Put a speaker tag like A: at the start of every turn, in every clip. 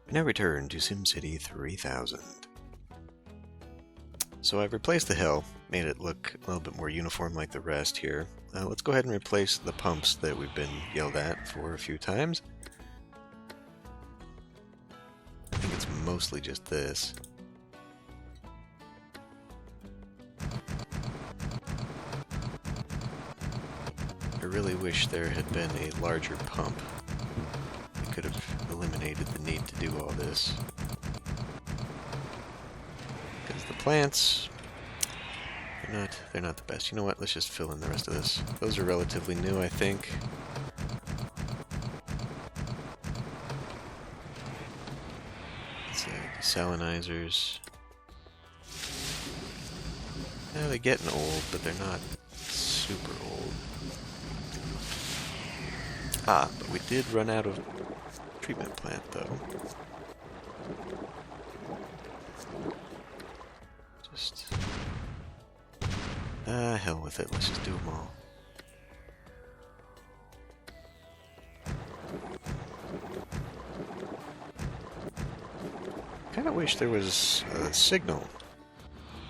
A: We now return to SimCity 3000. So I've replaced the hill, made it look a little bit more uniform like the rest here. Let's go ahead and replace the pumps that we've been yelled at for a few times. I think it's mostly just this. I really wish there had been a larger pump. It could have eliminated the need to do all this. Because the plants, they're not the best. You know what, let's just fill in the rest of this. Those are relatively new, I think. Let's see, desalinizers. Yeah, they're getting old, but they're not super old. Ah, but we did run out of treatment plant, though. Just... hell with it. Let's just do them all. Kinda wish there was a signal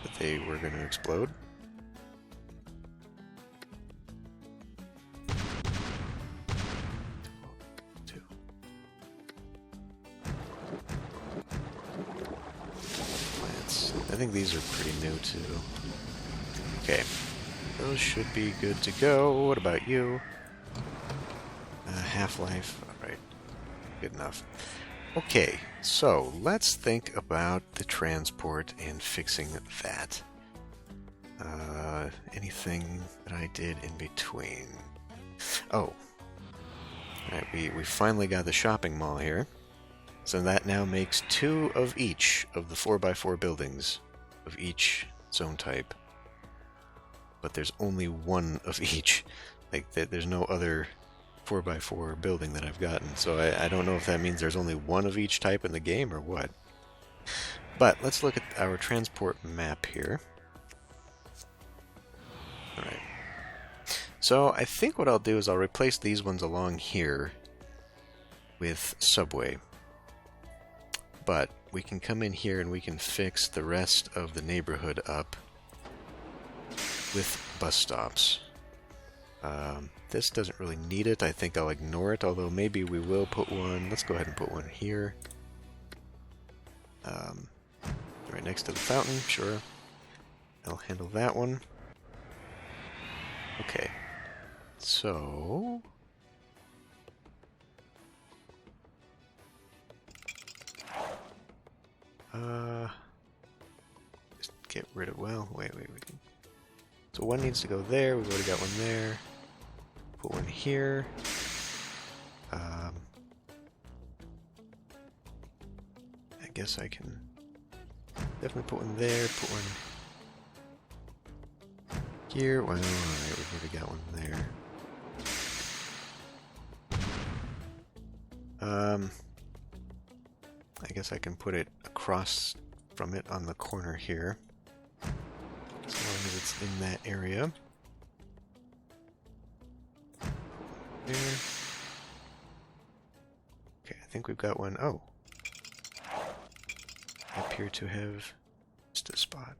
A: that they were going to explode. I think these are pretty new too. Okay, those should be good to go. What about you? Half-life. Alright, good enough. Okay, so let's think about the transport and fixing that. Anything that I did in between? Oh, alright, we finally got the shopping mall here. So that now makes 2 of each of the 4x4 buildings of each zone type. But there's only 1 of each. Like, there's no other 4x4 building that I've gotten. So I don't know if that means there's only 1 of each type in the game or what. But let's look at our transport map here. Alright. So I think what I'll do is I'll replace these ones along here with subway. But we can come in here and we can fix the rest of the neighborhood up with bus stops. This doesn't really need it. I think I'll ignore it, although maybe we will put one. Let's go ahead and put one here. Right next to the fountain, sure. I'll handle that one. Okay. So... just get rid of, well, wait, we can... So one needs to go there, we've already got one there. Put one here. I guess I can definitely put one there, put one here. Well, alright, we've already got one there. I guess I can put it across from it on the corner here, as long as it's in that area. There. Okay, I think we've got one. Oh. I appear to have just a spot.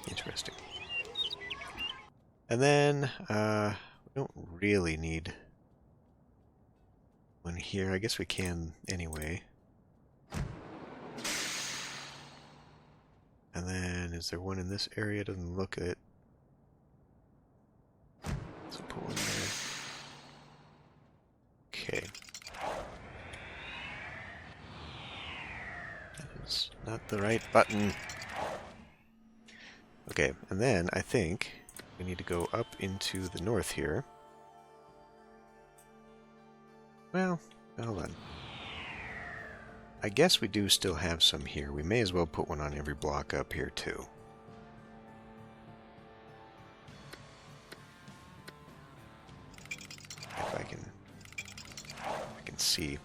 A: Interesting. And then, we don't really need one here. I guess we can anyway. And then, is there one in this area? Doesn't look it. Let's put one there. Okay. That is not the right button. Okay, and then I think we need to go up into the north here. Well, hold on. I guess we do still have some here. We may as well put one on every block up here too. If I can see.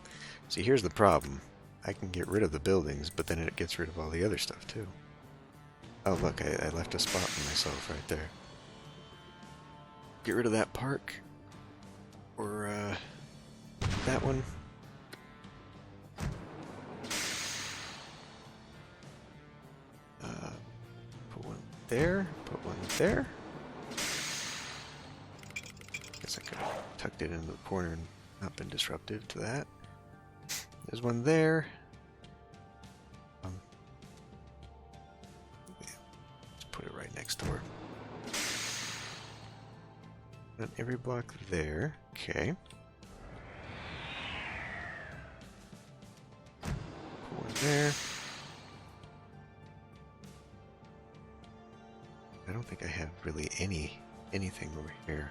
A: See, here's the problem. I can get rid of the buildings, but then it gets rid of all the other stuff too. Oh look, I left a spot for myself right there. Get rid of that park. Or that one. Put one there. Put one there. Guess I could have tucked it into the corner and not been disruptive to that. There's one there. Yeah, just put it right next door. And every block there. Okay. Put one there. I don't think I have really anything over here.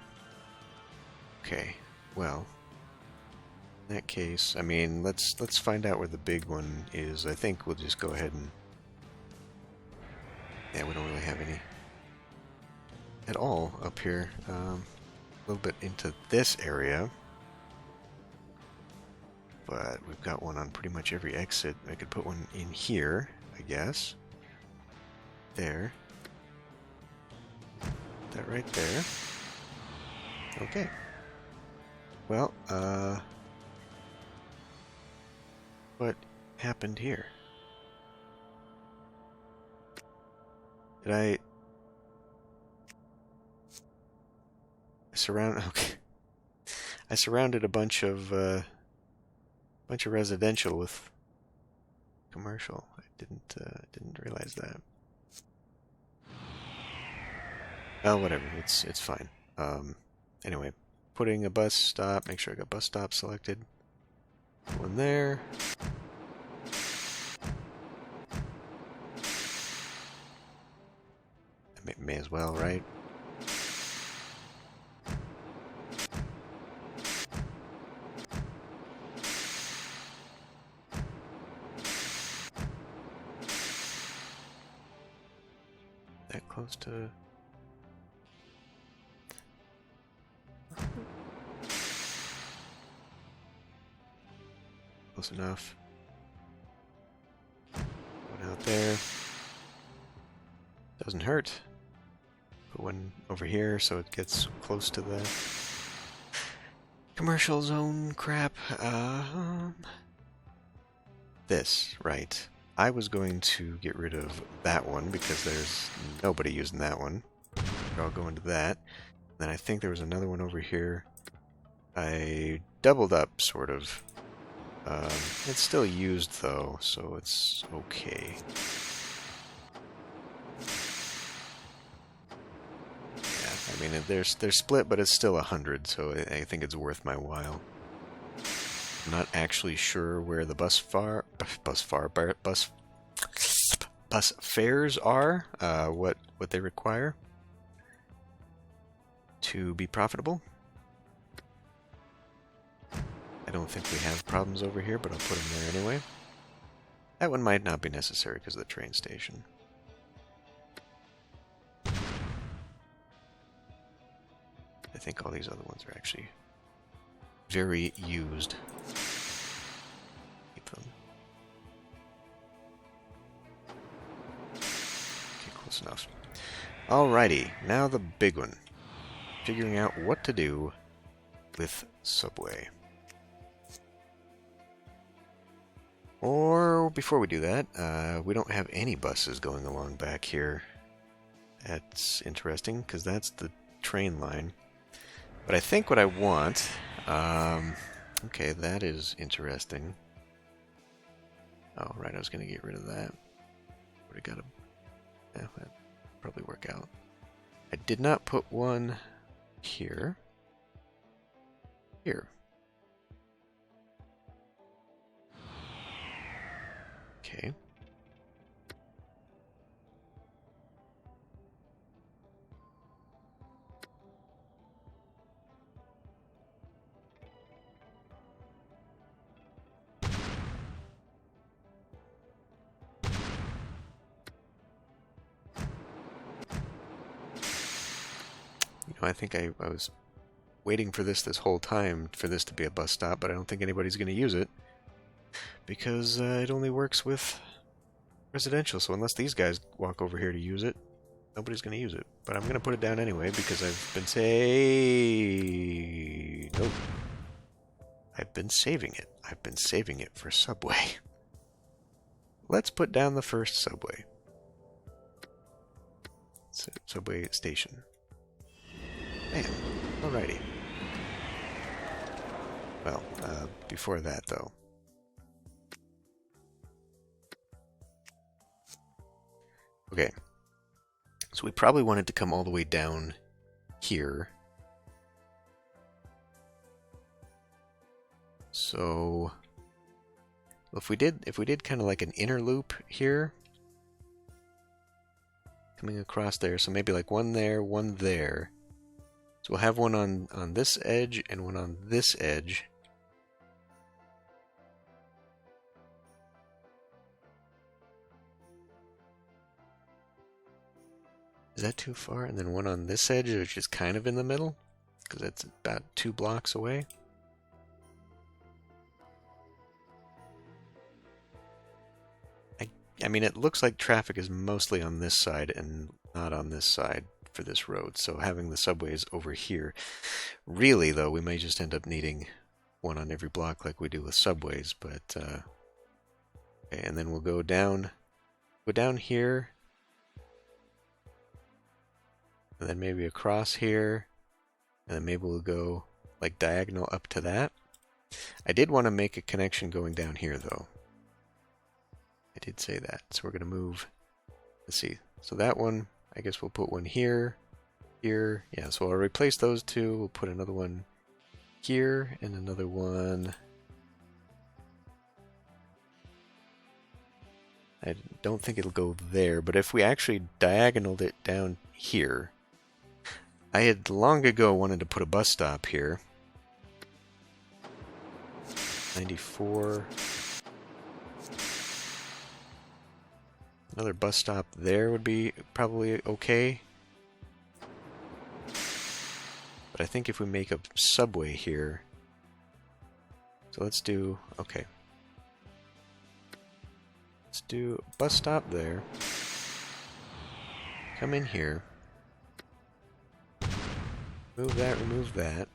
A: Okay, well, in that case, I mean, let's find out where the big one is. I think we'll just go ahead and... Yeah, we don't really have any at all up here. A little bit into this area. But we've got one on pretty much every exit. I could put one in here, I guess. There. That right there. Okay. Well, what happened here? Did I surround? Okay. I surrounded a bunch of residential with commercial. I didn't realize that. Oh, whatever. It's fine. Anyway, putting a bus stop. Make sure I got bus stop selected. One there. I may as well, right? That close to... Close enough. One out there. Doesn't hurt. Put one over here so it gets close to the commercial zone crap. This, right. I was going to get rid of that one because there's nobody using that one. I'll go into that. Then I think there was another one over here. I doubled up, sort of. It's still used though, so it's okay. Yeah, I mean they're split, but it's still 100, so I think it's worth my while. I'm not actually sure where the bus fares are, what they require to be profitable. I don't think we have problems over here, but I'll put them there anyway. That one might not be necessary because of the train station. I think all these other ones are actually very used. Keep them. Okay, close enough. Alrighty, now the big one. Figuring out what to do with Subway. Or, before we do that, we don't have any buses going along back here. That's interesting, because that's the train line. But I think what I want... okay, that is interesting. Oh, right, I was going to get rid of that. Would've got a... Yeah, that'd probably work out. I did not put one here. Here. Okay. You know, I think I was waiting for this whole time for this to be a bus stop, but I don't think anybody's going to use it. Because it only works with residential, so unless these guys walk over here to use it, nobody's going to use it. But I'm going to put it down anyway, because I've been saying... Nope. I've been saving it. I've been saving it for subway. Let's put down the first subway. Subway station. Man, alrighty. Well, before that, though. Okay. So we probably wanted to come all the way down here. So if we did kind of like an inner loop here, coming across there, so maybe like one there, one there. So we'll have one on this edge and one on this edge. Is that too far? And then one on this edge, which is kind of in the middle, because it's about 2 blocks away. I mean, it looks like traffic is mostly on this side and not on this side for this road, so having the subways over here. Really, though, we may just end up needing one on every block like we do with subways, but okay, and then we'll go down here, and then maybe across here, and then maybe we'll go like diagonal up to that. I did want to make a connection going down here, though. I did say that, so we're going to move, let's see, so that one, I guess we'll put one here, here, yeah, so I'll replace those two, we'll put another one here, and another one, I don't think it'll go there, but if we actually diagonaled it down here, I had long ago wanted to put a bus stop here, 94... Another bus stop there would be probably okay. But I think if we make a subway here... So let's do... Okay. Let's do a bus stop there. Come in here. Move that, remove that.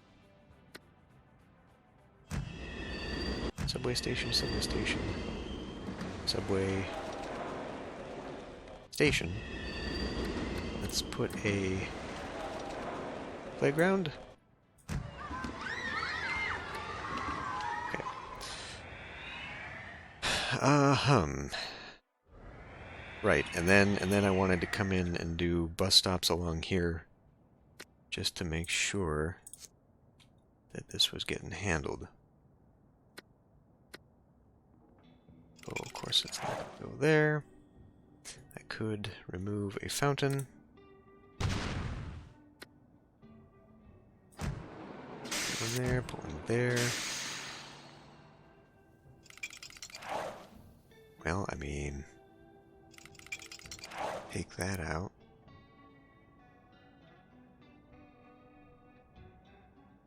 A: Subway station, subway station. Subway... station. Let's put a playground. Okay. Right, and then I wanted to come in and do bus stops along here just to make sure that this was getting handled. Oh, of course it's not going to go there. I could remove a fountain. Put one there, put one there. Well, I mean, take that out.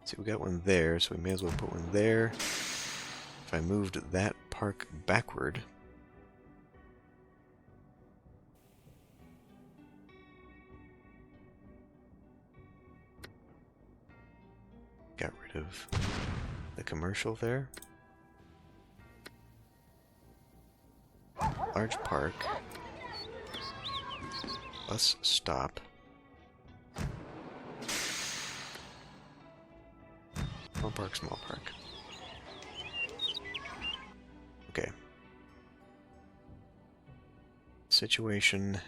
A: See, we got one there, so we may as well put one there. If I moved that park backward, got rid of the commercial there. Large park. Bus stop. Small park, small park. Okay. Situation.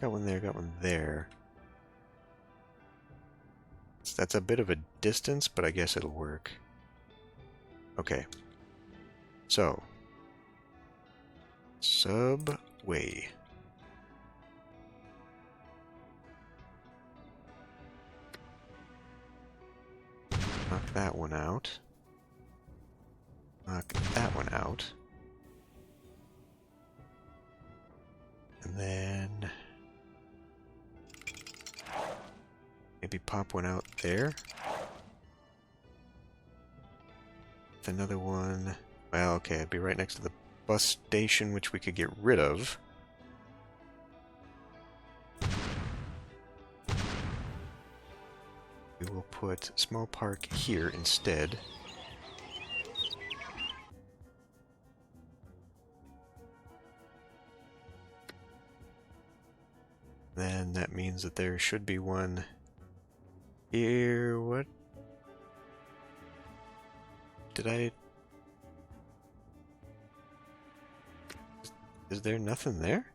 A: Got one there, got one there. That's a bit of a distance, but I guess it'll work. Okay. So. Subway. Knock that one out. Knock that one out. And then maybe pop one out there. Another one. Well, okay, it'd be right next to the bus station, which we could get rid of. We will put small park here instead. Then that means that there should be one here. What? Did I... Is there nothing there?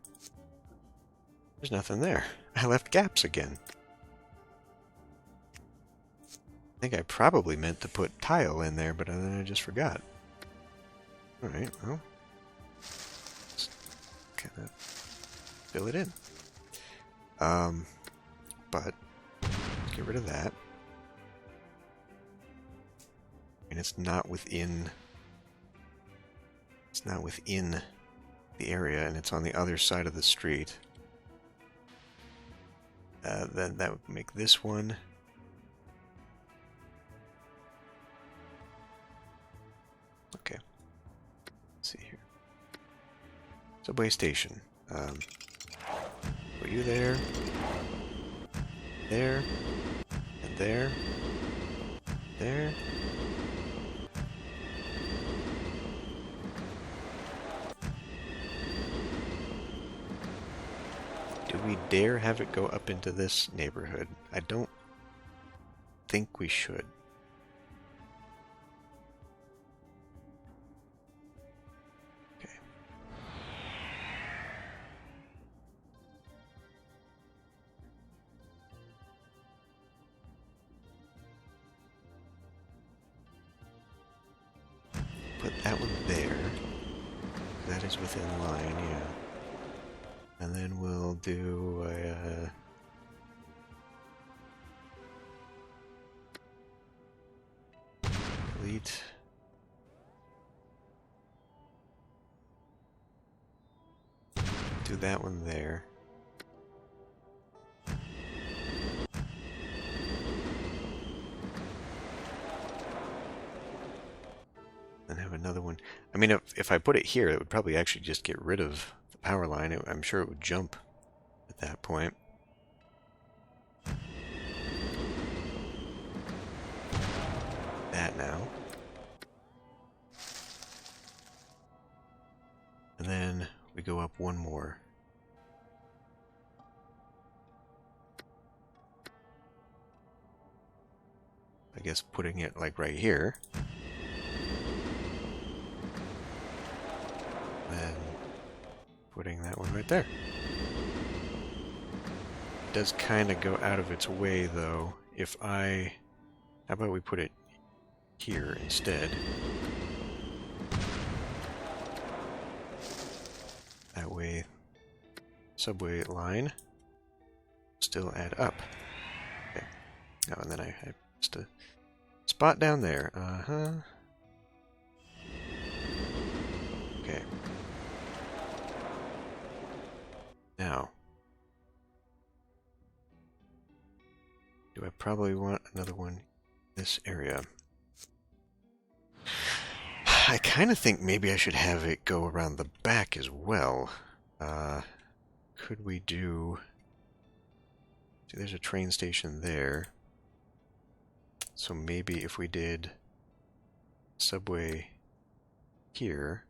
A: There's nothing there. I left gaps again. I think I probably meant to put tile in there, but then I just forgot. Alright, well. Let's kind of fill it in. But let's get rid of that. And it's not within the area, and it's on the other side of the street. Then that would make this one. Okay. Let's see here. Subway station. Put you there. There. And there. There. Do we dare have it go up into this neighborhood? I don't think we should. Okay. Put that one there. That is within line, yeah. And then we'll do a... delete. Do that one there. Then have another one. I mean, if I put it here, it would probably actually just get rid of the power line. I'm sure it would jump at that point. That now. And then we go up one more. I guess putting it like right here. Then putting that one right there. It does kind of go out of its way though. If I... How about we put it here instead? That way, subway line still add up. Okay. Oh, and then I missed a spot down there. Uh-huh. Okay. Now, do I probably want another one in this area? I kind of think maybe I should have it go around the back as well. Could we do... See, there's a train station there. So maybe if we did subway here...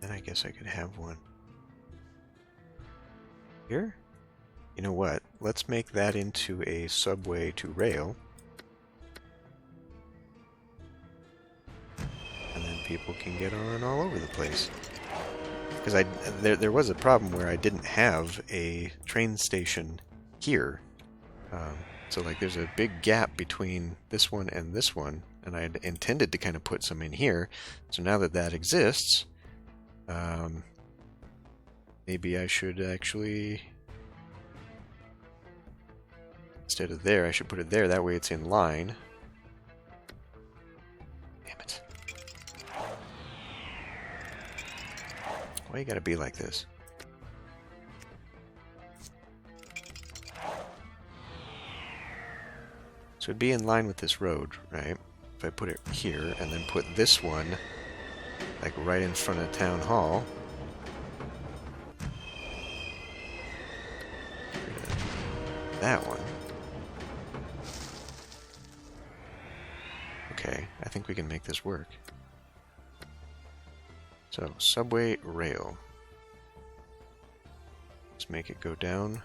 A: Then I guess I could have one here. You know what? Let's make that into a subway to rail. And then people can get on all over the place. Because there was a problem where I didn't have a train station here. So like there's a big gap between this one and this one. And I had intended to kind of put some in here. So now that that exists, maybe I should actually... Instead of there, I should put it there. That way it's in line. Damn it. Why you gotta be like this? So it'd be in line with this road, right? If I put it here, and then put this one, like right in front of Town Hall. that one. Okay, I think we can make this work. So, subway rail. Let's make it go down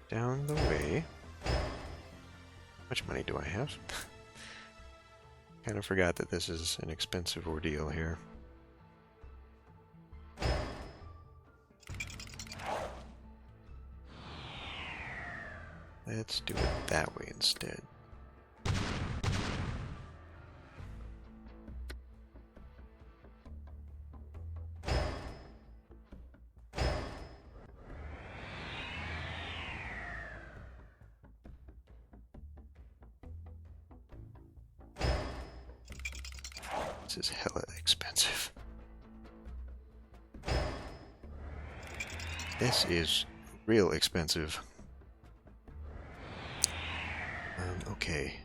A: the way. How much money do I have? Kind of forgot that this is an expensive ordeal here. Let's do it that way instead. This is hella expensive. This is real expensive. Okay.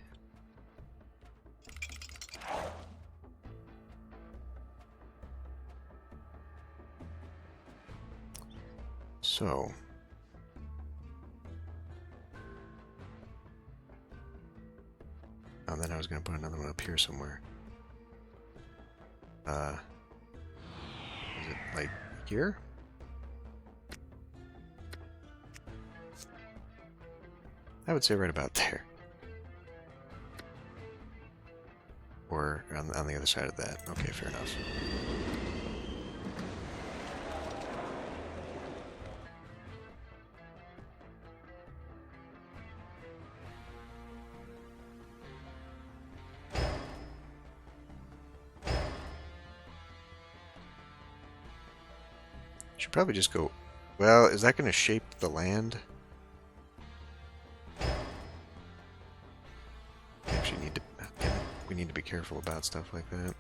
A: So. Oh, then I was going to put another one up here somewhere. Is it like here? I would say right about there. Or on the other side of that. Okay, fair enough. Should probably just go... Well, is that going to shape the land? Actually need to... We need to be careful about stuff like that.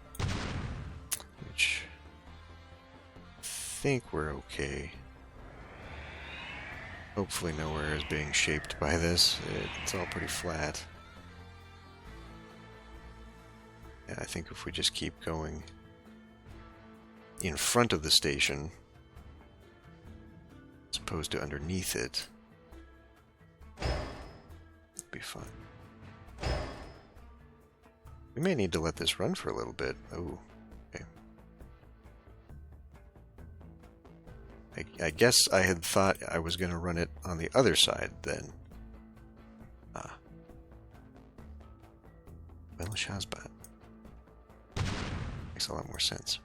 A: Which... I think we're okay. Hopefully nowhere is being shaped by this. It's all pretty flat. Yeah, I think if we just keep going in front of the station... as opposed to underneath it, it'd be fun. We may need to let this run for a little bit. Oh, okay. I guess I had thought I was going to run it on the other side then. Ah. Well, Shazbat. Makes a lot more sense.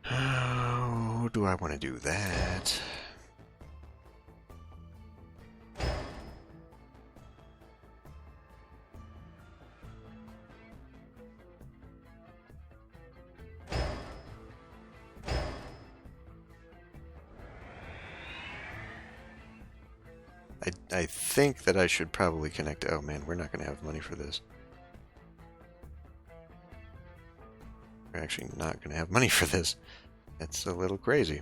A: How do I want to do that? I think that I should probably connect... Oh man, we're not going to have money for this. We're actually not going to have money for this. That's a little crazy.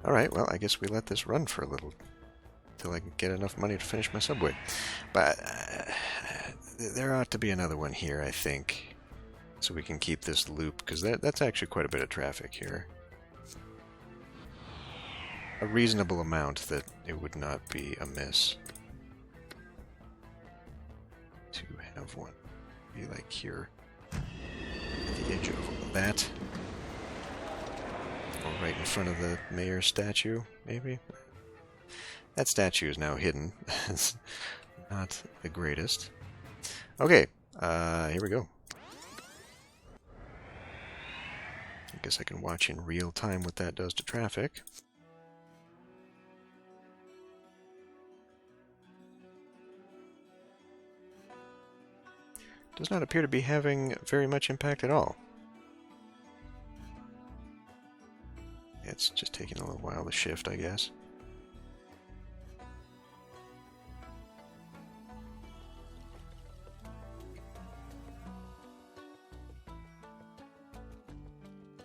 A: Alright, well, I guess we let this run for a little till I can get enough money to finish my subway. But there ought to be another one here, I think, so we can keep this loop, because that's actually quite a bit of traffic here. A reasonable amount that it would not be amiss to have one be like here at the edge of that, or right in front of the mayor's statue, maybe. That statue is now hidden. It's not the greatest. Okay, here we go. I guess I can watch in real time what that does to traffic. Does not appear to be having very much impact at all. It's just taking a little while to shift, I guess.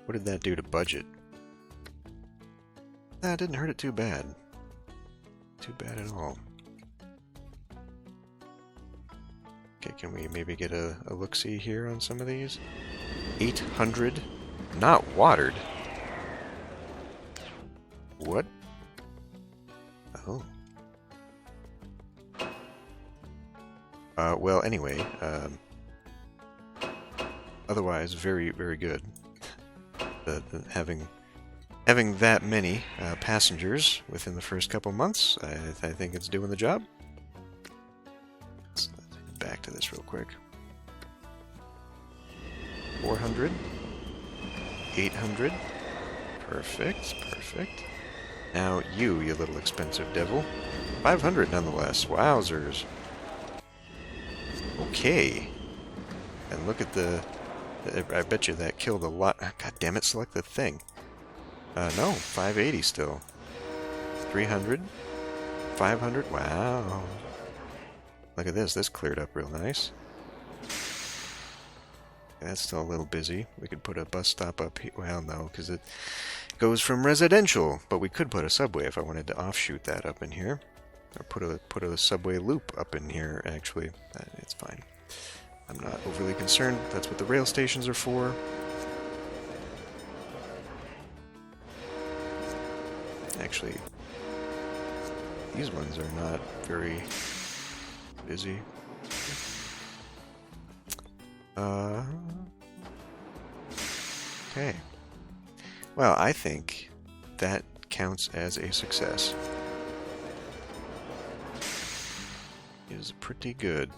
A: What did that do to budget? That didn't hurt it too bad. Too bad at all. Okay, can we maybe get a look-see here on some of these? 800? Not watered. What? Oh. Well, anyway, otherwise, very, very good. Having that many passengers within the first couple months, I think it's doing the job. Let's back to this real quick. 400. 800. Perfect, perfect. Now you little expensive devil. 500 nonetheless. Wowzers. Okay. And look at the... I bet you that killed a lot. God damn it, select the thing. No, 580 still. 300. 500. Wow. Look at this. This cleared up real nice. That's still a little busy. We could put a bus stop up here. Well, no, because it goes from residential. But we could put a subway if I wanted to offshoot that up in here. Or put a subway loop up in here, actually. It's fine. I'm not overly concerned. That's what the rail stations are for. Actually, these ones are not very busy. Okay. Well, I think that counts as a success. It is pretty good.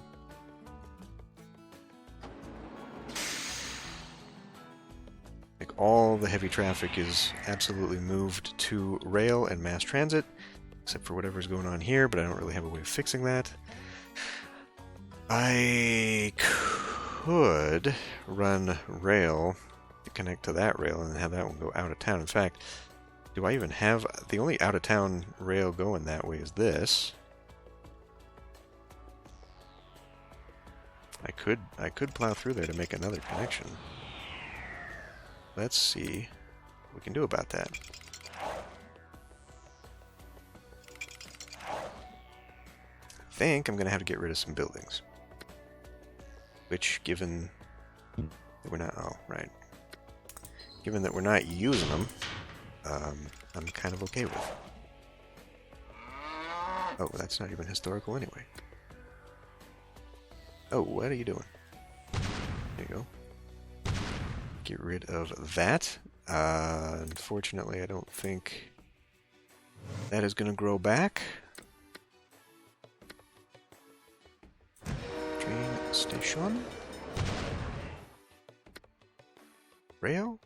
A: Like, all the heavy traffic is absolutely moved to rail and mass transit, except for whatever's going on here, but I don't really have a way of fixing that. I could run rail to connect to that rail and have that one go out of town. In fact, do I even have... The only out-of-town rail going that way is this. I could plow through there to make another connection. Let's see what we can do about that. I think I'm going to have to get rid of some buildings. Which, given that we're not... Oh, right. Given that we're not using them, I'm kind of okay with. Oh, that's not even historical anyway. Oh, what are you doing? There you go. Get rid of that. Unfortunately, I don't think that is going to grow back. Train station. Rail?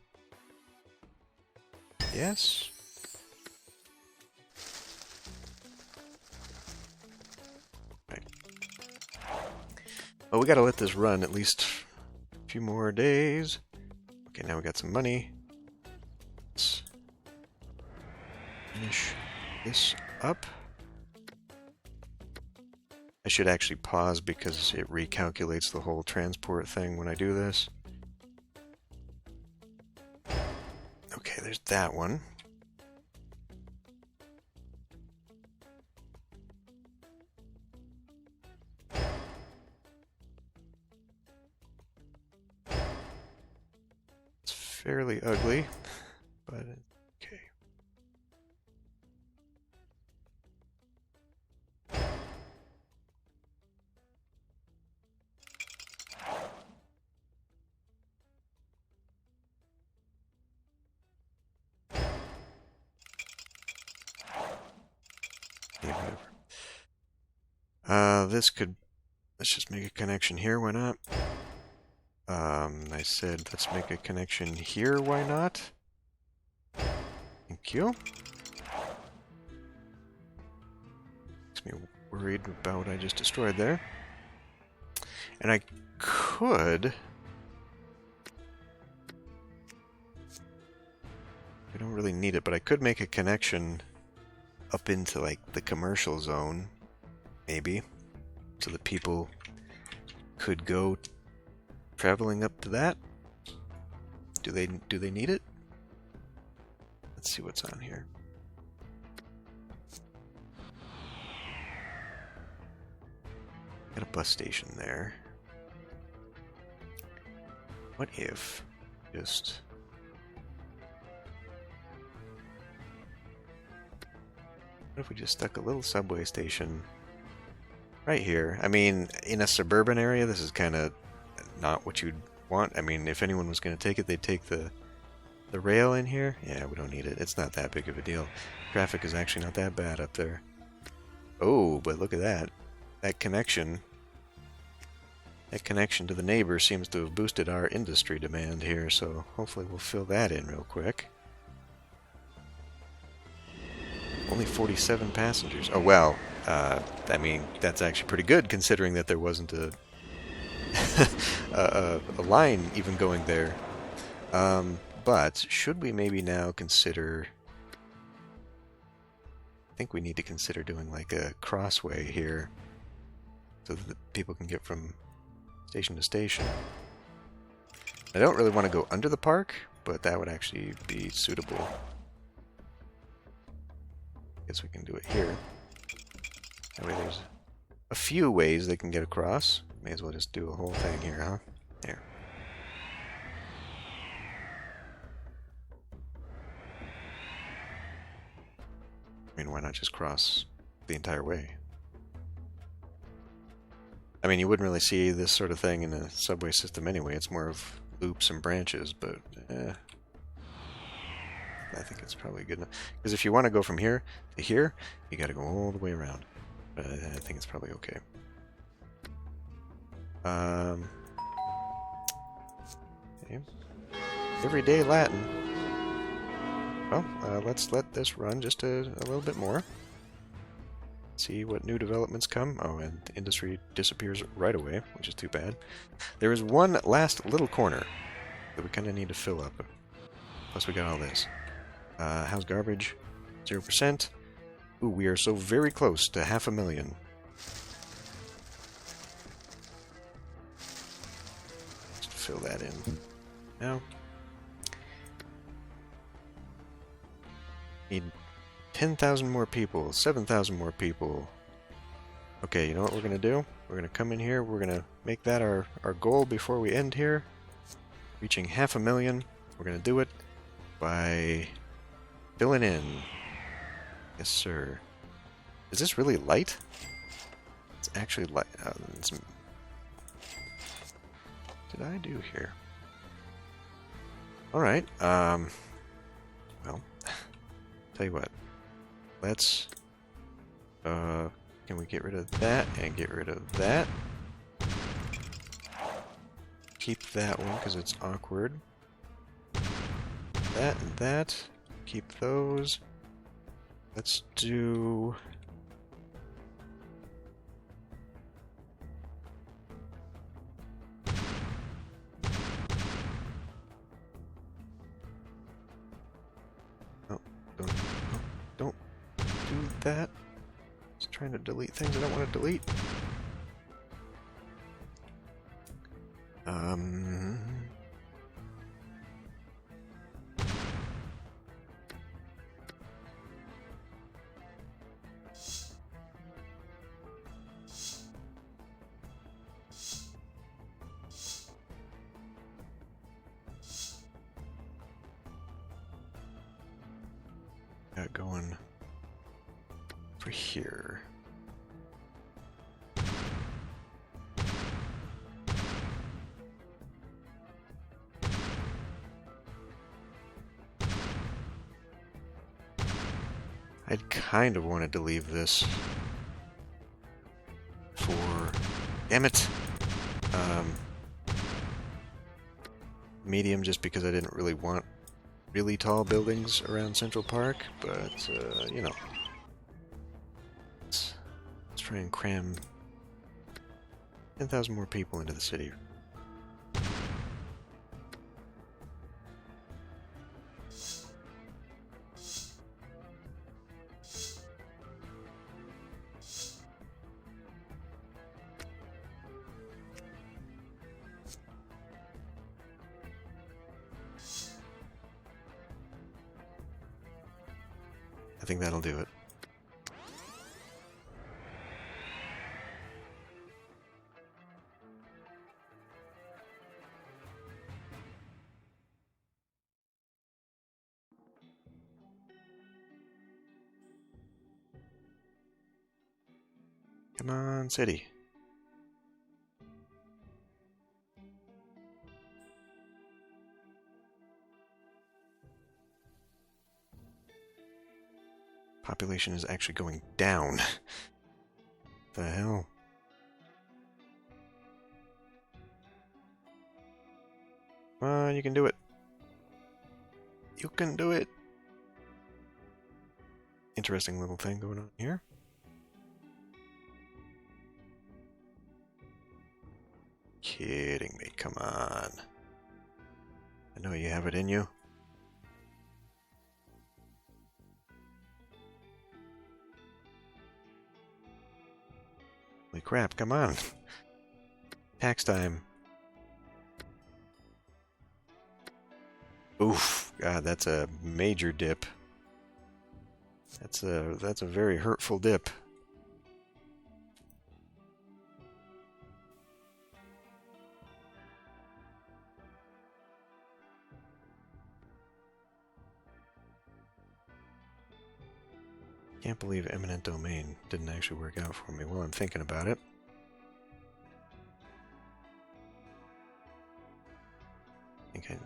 A: Yes. Right. Well, we gotta let this run at least a few more days. Okay, now we got some money. Let's finish this up. I should actually pause because it recalculates the whole transport thing when I do this. Okay, there's that one. It's fairly ugly, but okay. Yeah, whatever. Let's just make a connection here, why not? I said let's make a connection here, why not? Thank you. Makes me worried about what I just destroyed there. And I could... I don't really need it, but I could make a connection up into, like, the commercial zone, maybe, so that people could go traveling up to that. Do they need it? Let's see what's on here. Got a bus station there. What if just... What if we just stuck a little subway station right here? I mean, in a suburban area, this is kind of not what you'd want. I mean, if anyone was going to take it, they'd take the rail in here. Yeah, we don't need it. It's not that big of a deal. Traffic is actually not that bad up there. Oh, but look at that. That connection to the neighbor seems to have boosted our industry demand here, so hopefully we'll fill that in real quick. Only 47 passengers. Oh, well, I mean, that's actually pretty good considering that there wasn't a a line even going there. But should we maybe now consider... I think we need to consider doing like a crossway here so that people can get from station to station. I don't really want to go under the park, but that would actually be suitable. Guess we can do it here. That way there's a few ways they can get across. May as well just do a whole thing here, huh? There. I mean, why not just cross the entire way? I mean, you wouldn't really see this sort of thing in a subway system anyway. It's more of loops and branches, but I think it's probably good enough. Because if you want to go from here to here, you got to go all the way around. But I think it's probably okay. Okay. Everyday Latin. Well, let's let this run just a little bit more. See what new developments come. Oh, and the industry disappears right away, which is too bad. There is one last little corner that we kind of need to fill up. Plus we got all this. How's garbage? 0%. Ooh, we are so very close to 500,000. Just fill that in. Now. Need 10,000 more people, 7,000 more people. Okay, you know what we're going to do? We're going to come in here, we're going to make that our goal before we end here. Reaching 500,000. We're going to do it by filling in. Yes, sir. Is this really light? It's actually light. What did I do here? Alright, well, tell you what. Let's, can we get rid of that and get rid of that? Keep that one because it's awkward. That and that. Keep those. Let's do... Don't do that. Just trying to delete things I don't want to delete. Got going for here. I'd kind of wanted to leave this for... Damn it! Medium, just because I didn't really want really tall buildings around Central Park, but, you know. Let's try and cram 10,000 more people into the city. I think that'll do it. Come on, city. Population is actually going down. The hell? Come on, you can do it. You can do it. Interesting little thing going on here. Kidding me, come on. I know you have it in you. Holy crap, come on. Tax time. Oof, God, that's a major dip. That's a very hurtful dip. Can't believe eminent domain didn't actually work out for me while I'm thinking about it. I think I need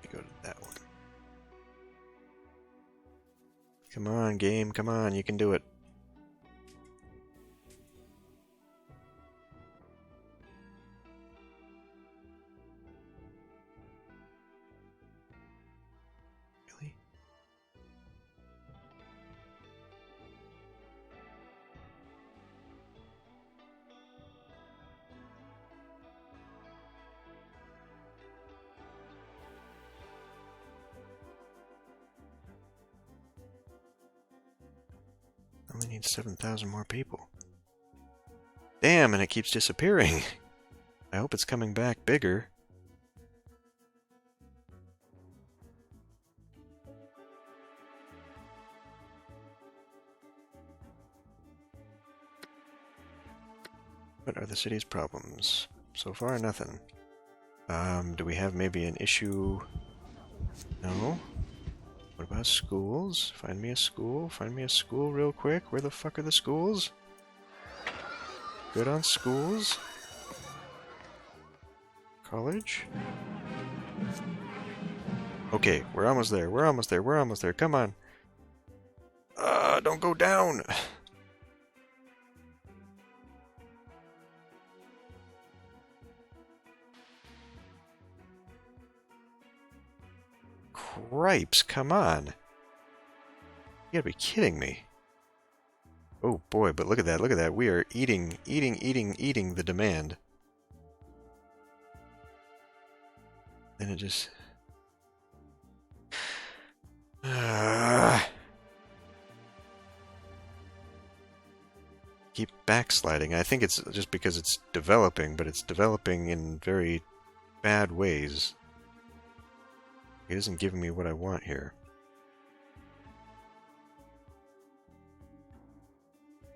A: to go to that one. Come on, game, come on, you can do it. Really? Only need 7,000 more people. Damn, and it keeps disappearing. I hope it's coming back bigger. What are the city's problems? So far, nothing. Do we have maybe an issue? No? What about schools? Find me a school. Find me a school real quick. Where the fuck are the schools? Good on schools. College. Okay, we're almost there. We're almost there. We're almost there. Come on. Don't go down. Cripes, come on. You gotta be kidding me. Oh boy, but look at that, look at that. We are eating the demand. Then it just... Keep backsliding. I think it's just because it's developing, but it's developing in very bad ways. It isn't giving me what I want here.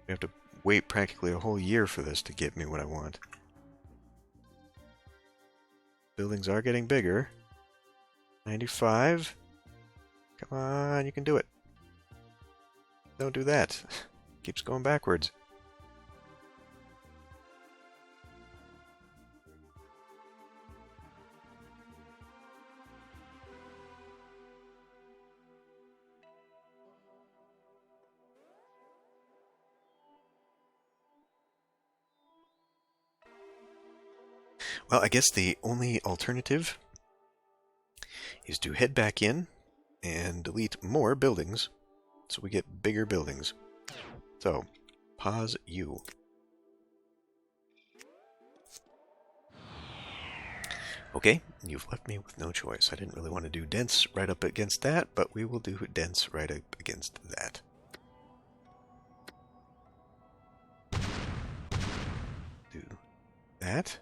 A: We have to wait practically a whole year for this to get me what I want. Buildings are getting bigger. 95. Come on, you can do it. Don't do that. Keeps going backwards. Well, I guess the only alternative is to head back in and delete more buildings so we get bigger buildings. So, pause you. Okay, you've left me with no choice. I didn't really want to do dense right up against that, but we will do dense right up against that. Do that.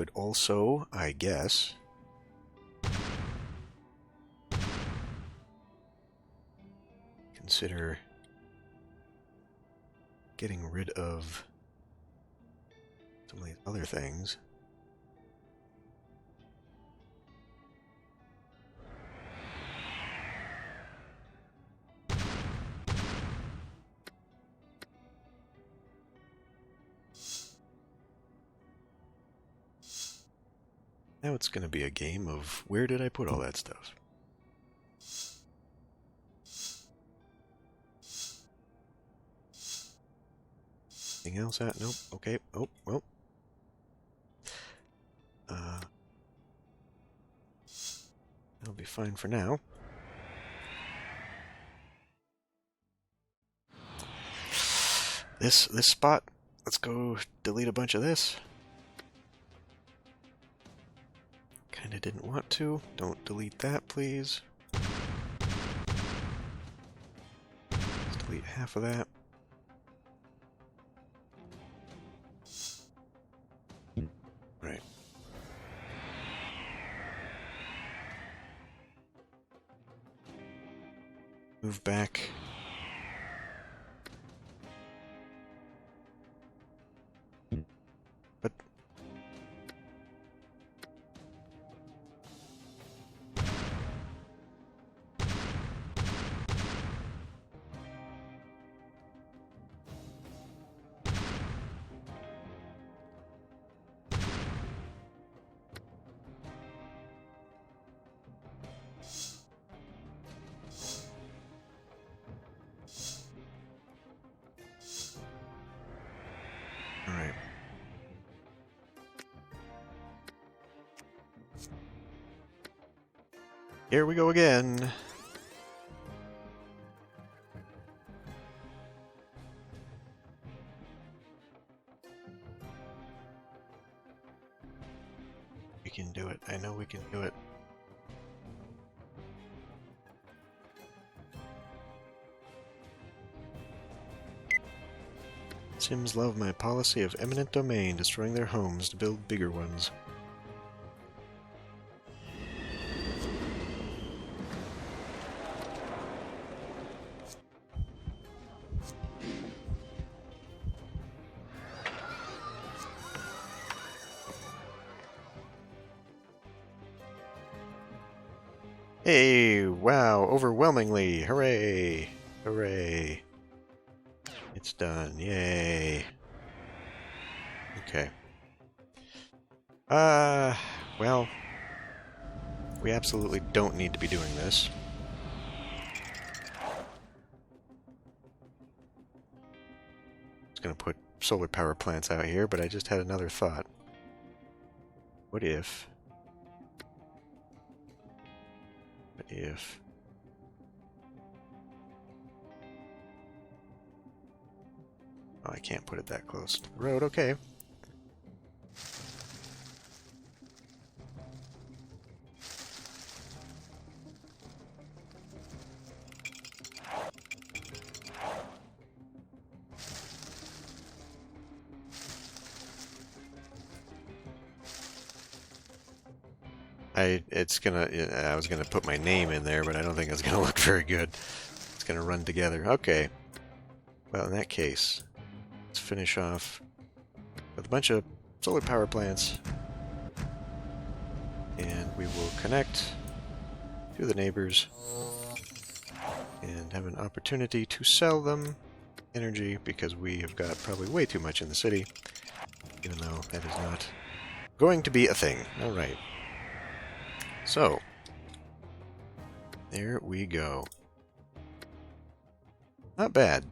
A: could also, I guess, consider getting rid of some of these other things. Now it's going to be a game of where did I put all that stuff? Anything else out? Nope. Okay. Oh, well. That'll be fine for now. This spot. Let's go delete a bunch of this. Kinda didn't want to. Don't delete that, please. Let's delete half of that. Right. Move back. But all right. Here we go again. We can do it. I know we can do it. Sims love my policy of eminent domain, destroying their homes to build bigger ones. Hey, wow, overwhelmingly. Hooray! Hooray. It's done. Yay. Okay. Well, we absolutely don't need to be doing this. I was going to put solar power plants out here, but I just had another thought. What if... Oh, I can't put it that close to the road. Okay. I was gonna put my name in there, but I don't think it's gonna look very good. It's gonna run together. Okay. Well, in that case, let's finish off with a bunch of solar power plants. And we will connect to the neighbors and have an opportunity to sell them energy because we have got probably way too much in the city, even though that is not going to be a thing. Alright. So, there we go. Not bad.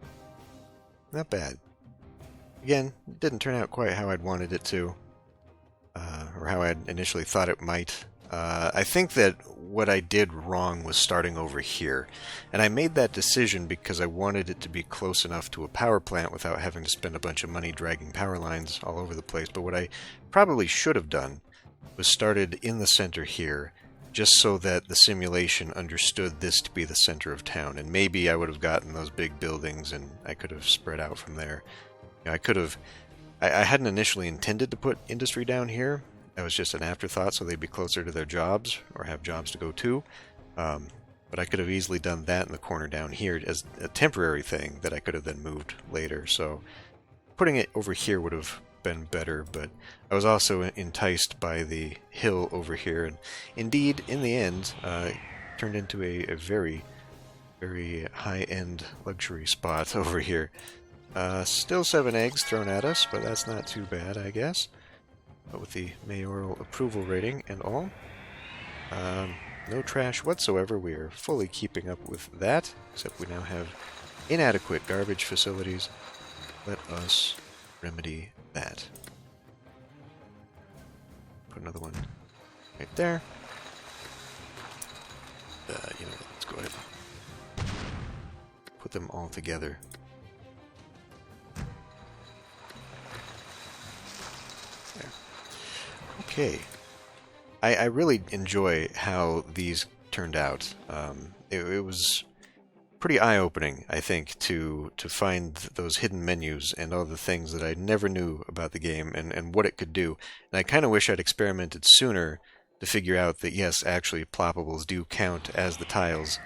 A: Not bad. Again, it didn't turn out quite how I'd wanted it to, or how I'd initially thought it might. I think that what I did wrong was starting over here, and I made that decision because I wanted it to be close enough to a power plant without having to spend a bunch of money dragging power lines all over the place. But what I probably should have done was started in the center here, just so that the simulation understood this to be the center of town, and maybe I would have gotten those big buildings and I could have spread out from there. You know, I hadn't initially intended to put industry down here. That was just an afterthought, so they'd be closer to their jobs or have jobs to go to. But I could have easily done that in the corner down here as a temporary thing that I could have then moved later. So putting it over here would have been better, but I was also enticed by the hill over here, and indeed, in the end, it turned into a very, very high-end luxury spot over here. Still 7 eggs thrown at us, but that's not too bad, I guess. But with the mayoral approval rating and all, no trash whatsoever. We are fully keeping up with that, except we now have inadequate garbage facilities. Let us remedy that. Put another one right there. Let's go ahead and put them all together. There. Okay. I really enjoy how these turned out. It was pretty eye-opening, I think, to find those hidden menus and all the things that I never knew about the game and what it could do. And I kind of wish I'd experimented sooner to figure out that, yes, actually, ploppables do count as the tiles,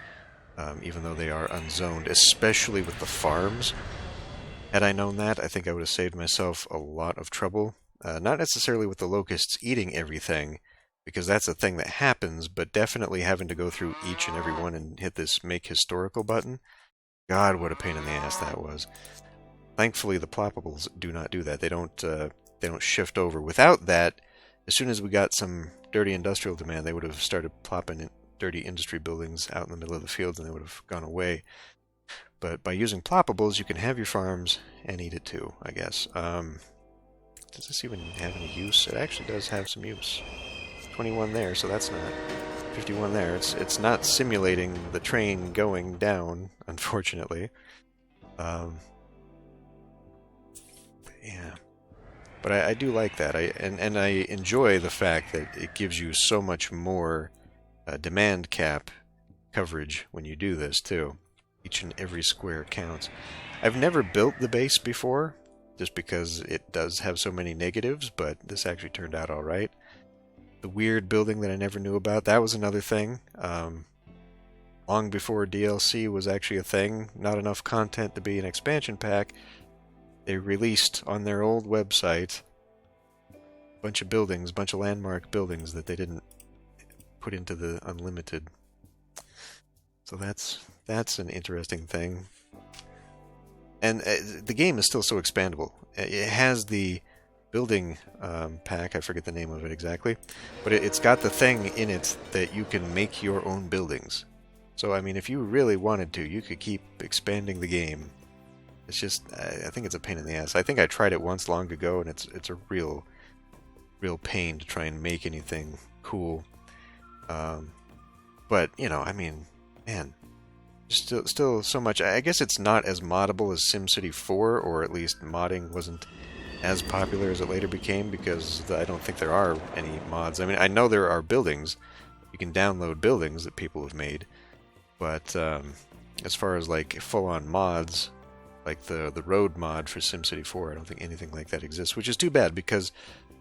A: even though they are unzoned, especially with the farms. Had I known that, I think I would have saved myself a lot of trouble. Not necessarily with the locusts eating everything, because that's a thing that happens, but definitely having to go through each and every one and hit this Make Historical button. God, what a pain in the ass that was. Thankfully, the ploppables do not do that. They don't shift over. Without that, as soon as we got some dirty industrial demand, they would have started plopping in dirty industry buildings out in the middle of the fields, and they would have gone away. But by using ploppables, you can have your farms and eat it too, I guess. Does this even have any use? It actually does have some use. 21 there, so that's not 51 there. It's not simulating the train going down, unfortunately. Yeah, but I do like that. And I enjoy the fact that it gives you so much more demand cap coverage when you do this too. Each and every square counts. I've never built the base before, just because it does have so many negatives, but this actually turned out all right. The weird building that I never knew about, that was another thing. Long before DLC was actually a thing, not enough content to be an expansion pack, they released on their old website a bunch of buildings, a bunch of landmark buildings that they didn't put into the Unlimited. So that's an interesting thing. And the game is still so expandable. It has the building pack, I forget the name of it exactly, but it's got the thing in it that you can make your own buildings. So, I mean, if you really wanted to, you could keep expanding the game. It's just, I think it's a pain in the ass. I think I tried it once long ago, and it's a real pain to try and make anything cool. But, I mean, man, still so much. I guess it's not as moddable as SimCity 4, or at least modding wasn't as popular as it later became, because I don't think there are any mods. I mean, I know there are buildings. You can download buildings that people have made, but as far as like full-on mods, like the road mod for SimCity 4, I don't think anything like that exists, which is too bad, because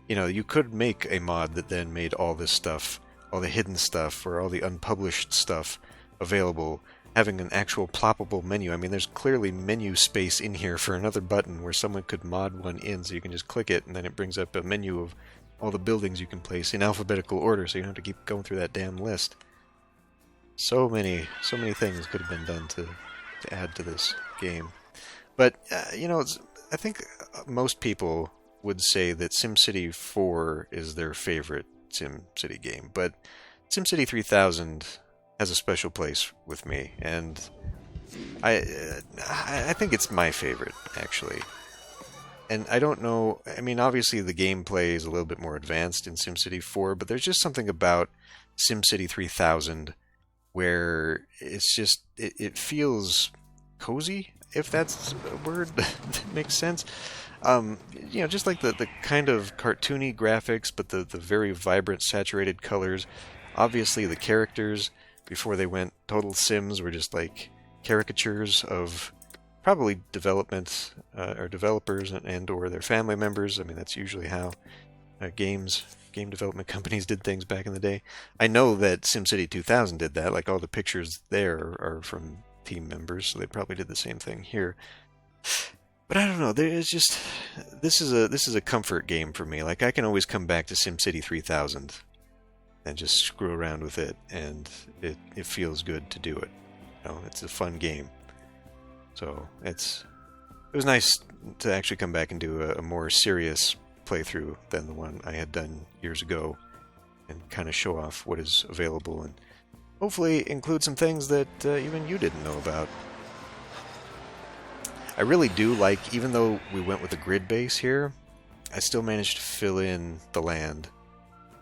A: you could make a mod that then made all this stuff, all the hidden stuff, or all the unpublished stuff available, having an actual ploppable menu. I mean, there's clearly menu space in here for another button where someone could mod one in, so you can just click it, and then it brings up a menu of all the buildings you can place in alphabetical order, so you don't have to keep going through that damn list. So many things could have been done to add to this game. But, I think most people would say that SimCity 4 is their favorite SimCity game, but SimCity 3000 has a special place with me, and I think it's my favorite, actually. And I don't know, I mean, obviously the gameplay is a little bit more advanced in SimCity 4, but there's just something about SimCity 3000 where it's just, it feels cozy, if that's a word that makes sense. Just like the kind of cartoony graphics, but the very vibrant, saturated colors. Obviously the characters, before they went total Sims, were just like caricatures of probably development or developers and or their family members. I mean, that's usually how game development companies did things back in the day. I know that SimCity 2000 did that. Like all the pictures there are from team members, so they probably did the same thing here. But I don't know. There is just this is a comfort game for me. Like I can always come back to SimCity 3000 and just screw around with it, and it feels good to do it. You know, it's a fun game. So it was nice to actually come back and do a more serious playthrough than the one I had done years ago, and kind of show off what is available and hopefully include some things that even you didn't know about. I really do like, even though we went with a grid base here, I still managed to fill in the land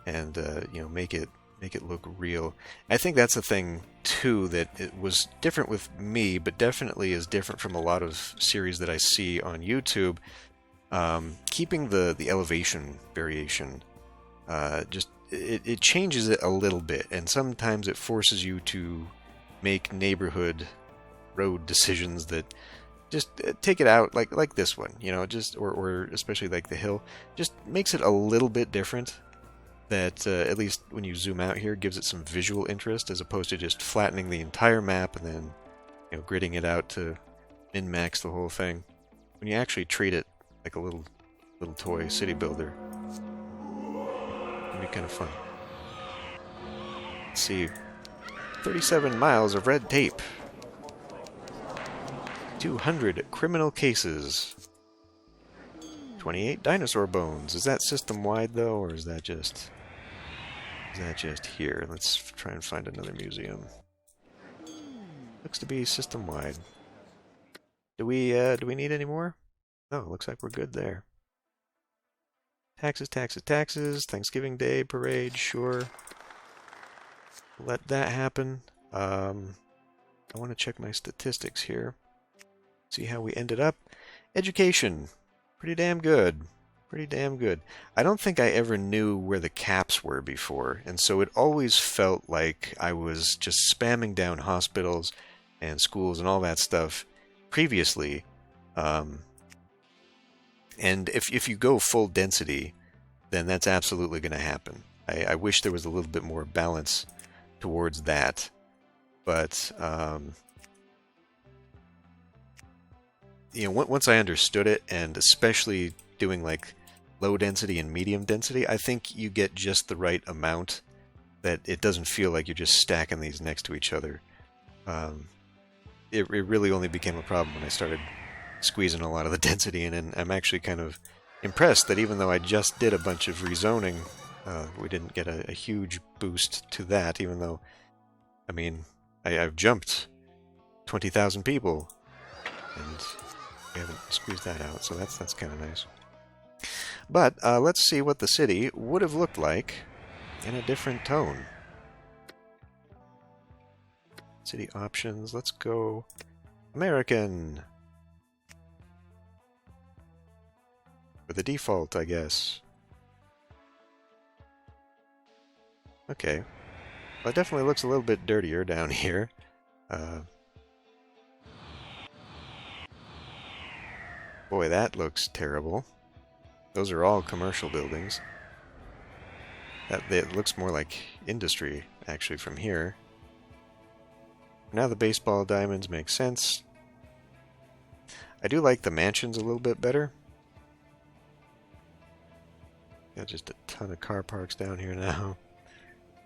A: and you know, make it look real. I think that's the thing too, that it was different with me, but definitely is different from a lot of series that I see on YouTube. Keeping the elevation variation, just it changes it a little bit, and sometimes it forces you to make neighborhood road decisions that just take it out, like this one, you know, just or especially like the hill, just makes it a little bit different. That at least when you zoom out here, gives it some visual interest as opposed to just flattening the entire map and then, you know, gridding it out to min-max the whole thing. When you actually treat it like a little toy city builder, it'd be kind of fun. Let's see, 37 miles of red tape, 200 criminal cases, 28 dinosaur bones. Is that system-wide though, or is that just here? Let's try and find another museum. Looks to be system-wide. Do we need any more? No, looks like we're good there. Taxes, taxes, taxes. Thanksgiving Day parade, sure. Let that happen. I want to check my statistics here. See how we ended up. Education. Pretty damn good. Pretty damn good. I don't think I ever knew where the caps were before, and so it always felt like I was just spamming down hospitals and schools and all that stuff previously. And if you go full density, then that's absolutely going to happen. I wish there was a little bit more balance towards that. But you know, once I understood it, and especially doing like low density and medium density, I think you get just the right amount that it doesn't feel like you're just stacking these next to each other. It really only became a problem when I started squeezing a lot of the density in, and I'm actually kind of impressed that even though I just did a bunch of rezoning, we didn't get a huge boost to that, even though, I mean, I've jumped 20,000 people, and we haven't squeezed that out, so that's kind of nice. But let's see what the city would have looked like in a different tone. City options, let's go American. For the default, I guess. Okay. Well, it definitely looks a little bit dirtier down here. Boy, that looks terrible. Those are all commercial buildings. It looks more like industry, actually, from here. Now the baseball diamonds make sense. I do like the mansions a little bit better. Got just a ton of car parks down here now.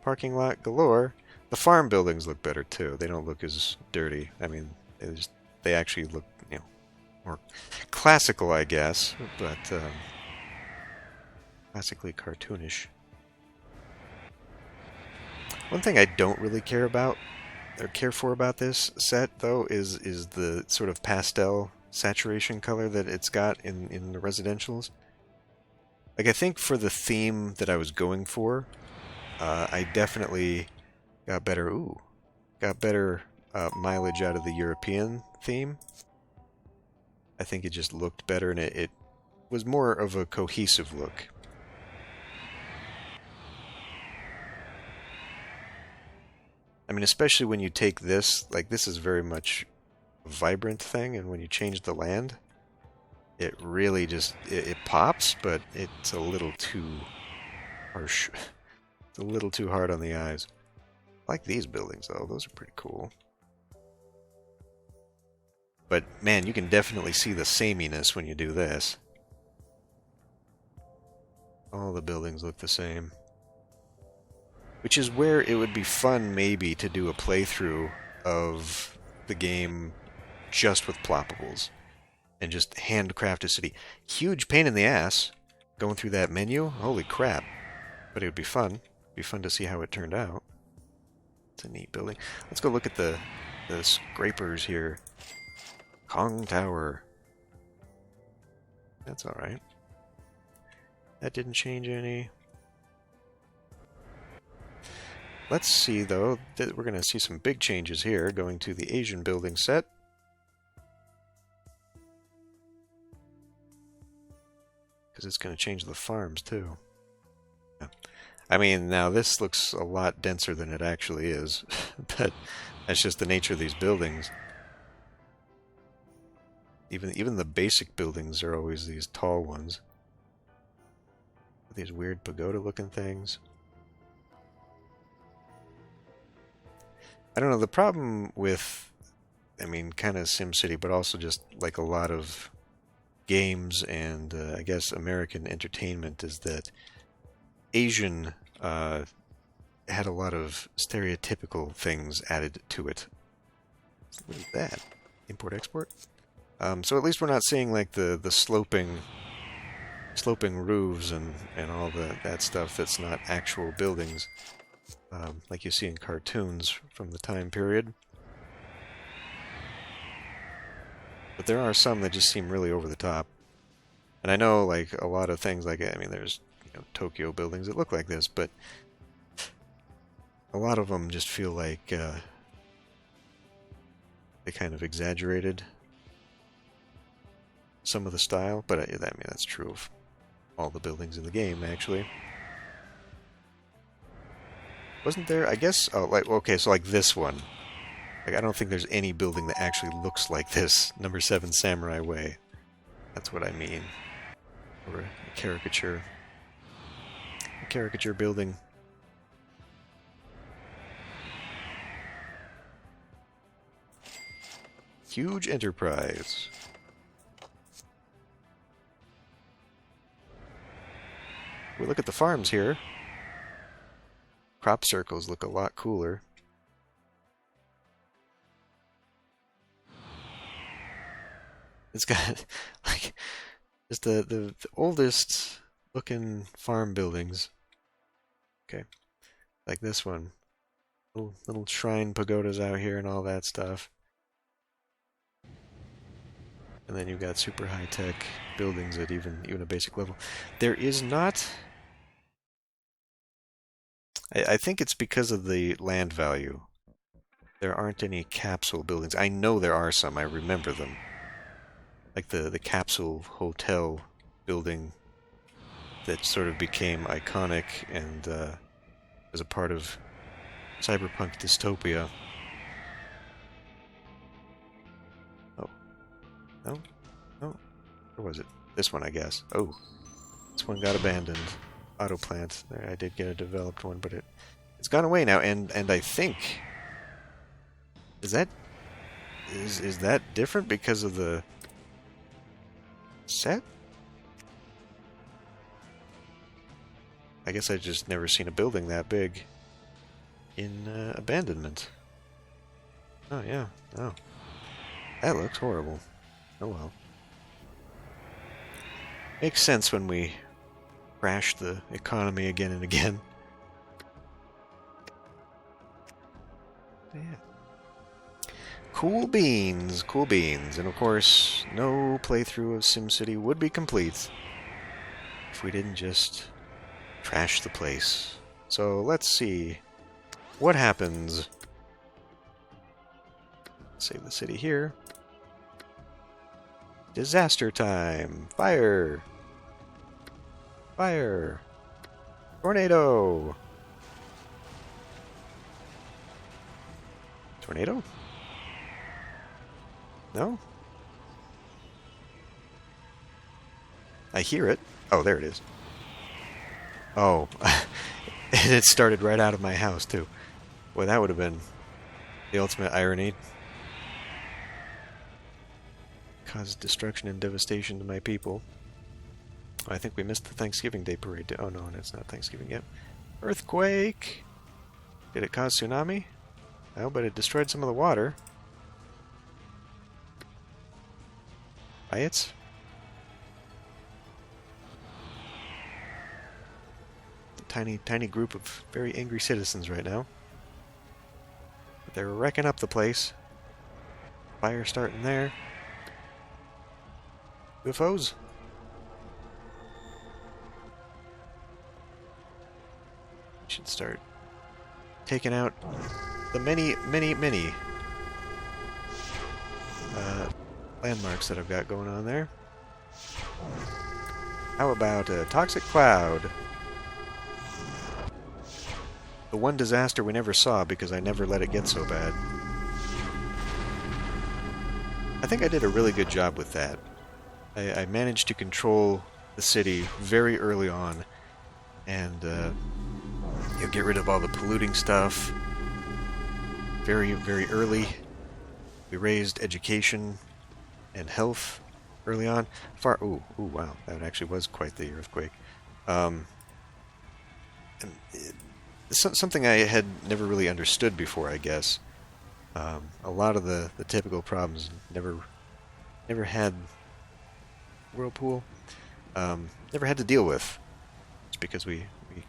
A: Parking lot galore. The farm buildings look better too. They don't look as dirty. I mean, they actually look, you know, more classical, I guess, but classically cartoonish. One thing I don't really care for about this set, though, is the sort of pastel saturation color that it's got in the residentials. Like, I think for the theme that I was going for, I definitely got better mileage out of the European theme. I think it just looked better, and it was more of a cohesive look. I mean, especially when you take this, like, this is very much a vibrant thing, and when you change the land, it really just, it pops, but it's a little too harsh. It's a little too hard on the eyes. I like these buildings, though. Those are pretty cool. But, man, you can definitely see the sameness when you do this. All the buildings look the same. Which is where it would be fun, maybe, to do a playthrough of the game just with ploppables. And just handcraft a city. Huge pain in the ass going through that menu. Holy crap. But it would be fun. It'd be fun to see how it turned out. It's a neat building. Let's go look at the scrapers here. Kong Tower. That's alright. That didn't change any. Let's see, though, that we're going to see some big changes here, going to the Asian building set. Because it's going to change the farms, too. Yeah. I mean, now this looks a lot denser than it actually is, but that's just the nature of these buildings. Even the basic buildings are always these tall ones. These weird pagoda-looking things. I don't know, the problem with, I mean, kind of SimCity, but also just like a lot of games and, I guess, American entertainment is that Asian had a lot of stereotypical things added to it. What is that? Import-export? So at least we're not seeing like the sloping roofs and all that stuff that's not actual buildings. Like you see in cartoons from the time period. But there are some that just seem really over the top. And I know, like, a lot of things, like, I mean, there's Tokyo buildings that look like this, but a lot of them just feel like they kind of exaggerated some of the style. But I mean, that's true of all the buildings in the game, actually. Wasn't there, I guess, oh, like, okay, so like this one. Like, I don't think there's any building that actually looks like this. Number 7 Samurai Way. That's what I mean. Or a caricature. A caricature building. Huge enterprise. We look at the farms here. Crop circles look a lot cooler. It's got, like, just the oldest looking farm buildings. Okay. Like this one. Little shrine pagodas out here and all that stuff. And then you've got super high-tech buildings at even a basic level. There is not... I think it's because of the land value. There aren't any capsule buildings. I know there are some. I remember them. Like the capsule hotel building that sort of became iconic and as a part of cyberpunk dystopia. Oh. No? No? Where was it? This one, I guess. Oh. This one got abandoned. Auto plant. There, I did get a developed one, but it's gone away now, and I think... Is that different because of the set? I guess I've just never seen a building that big in abandonment. Oh, yeah. Oh. That looks horrible. Oh, well. Makes sense when we crash the economy again and again. Yeah. Cool beans, cool beans. And of course, no playthrough of SimCity would be complete if we didn't just trash the place. So let's see what happens. Save the city here. Disaster time. Fire. Fire. Tornado. Tornado? No? I hear it. Oh, there it is. Oh, it started right out of my house, too. Boy, that would have been the ultimate irony. Caused destruction and devastation to my people. I think we missed the Thanksgiving Day parade. Oh no, it's not Thanksgiving yet. Earthquake! Did it cause tsunami? No, but it destroyed some of the water. Riots? Tiny group of very angry citizens right now. But they're wrecking up the place. Fire starting there. UFOs. Should start taking out the many landmarks that I've got going on there. How about a toxic cloud? The one disaster we never saw because I never let it get so bad. I think I did a really good job with that. I managed to control the city very early on, and get rid of all the polluting stuff very early. We raised education and health early on. Ooh, wow, that actually was quite the earthquake. And something I had never really understood before, I guess. A lot of the typical problems never had whirlpool. Never had to deal with. It's because we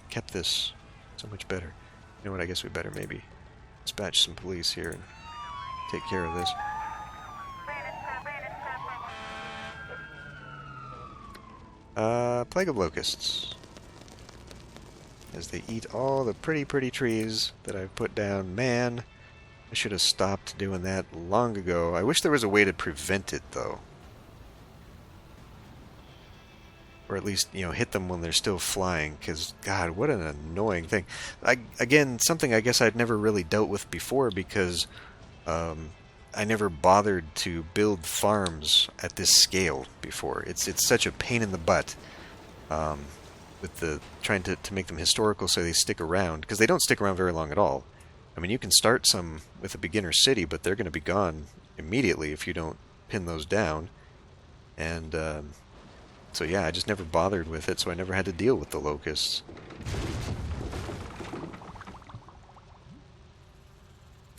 A: kept this so much better. You know what, I guess we better maybe dispatch some police here and take care of this. Plague of locusts. As they eat all the pretty trees that I've put down. Man, I should have stopped doing that long ago. I wish there was a way to prevent it, though. Or at least, hit them when they're still flying, because, God, what an annoying thing. Again, something I guess I'd never really dealt with before, because I never bothered to build farms at this scale before. It's such a pain in the butt, with the trying to make them historical so they stick around, because they don't stick around very long at all. I mean, you can start some with a beginner city, but they're going to be gone immediately if you don't pin those down. And so yeah, I just never bothered with it, so I never had to deal with the locusts.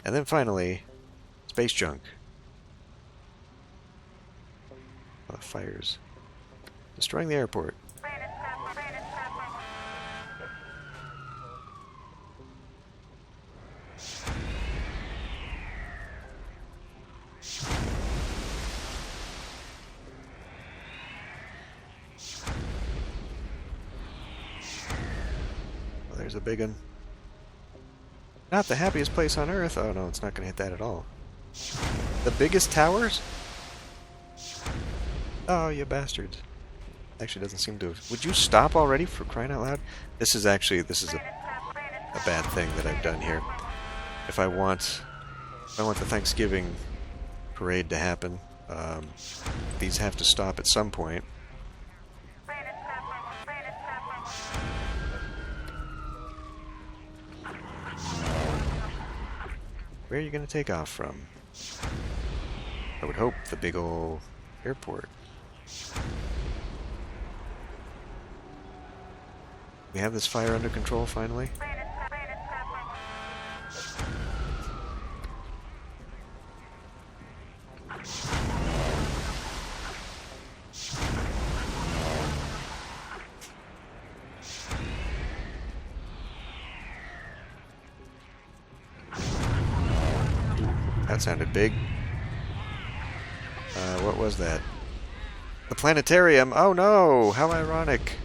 A: And then finally, space junk. Fires. Destroying the airport. There's a big one. Not the happiest place on Earth. Oh no, it's not going to hit that at all. The biggest towers? Oh, you bastards. Actually doesn't seem to have... Would you stop already, for crying out loud? This is a bad thing that I've done here. If I want the Thanksgiving parade to happen, these have to stop at some point. Where are you going to take off from? I would hope the big ol' airport. We have this fire under control finally. That sounded big. What was that? The planetarium! Oh no! How ironic!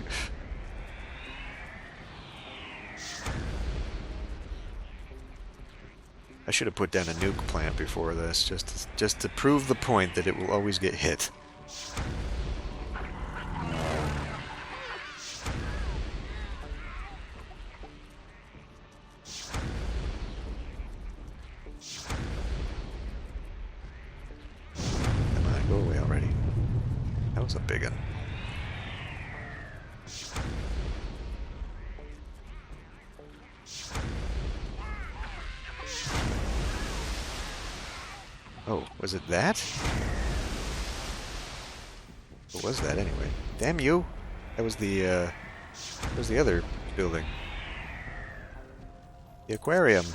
A: I should have put down a nuke plant before this, just to prove the point that it will always get hit. Go away already. That was a big one. Oh, was it that? What was that anyway? Damn you! That was the other building. The aquarium.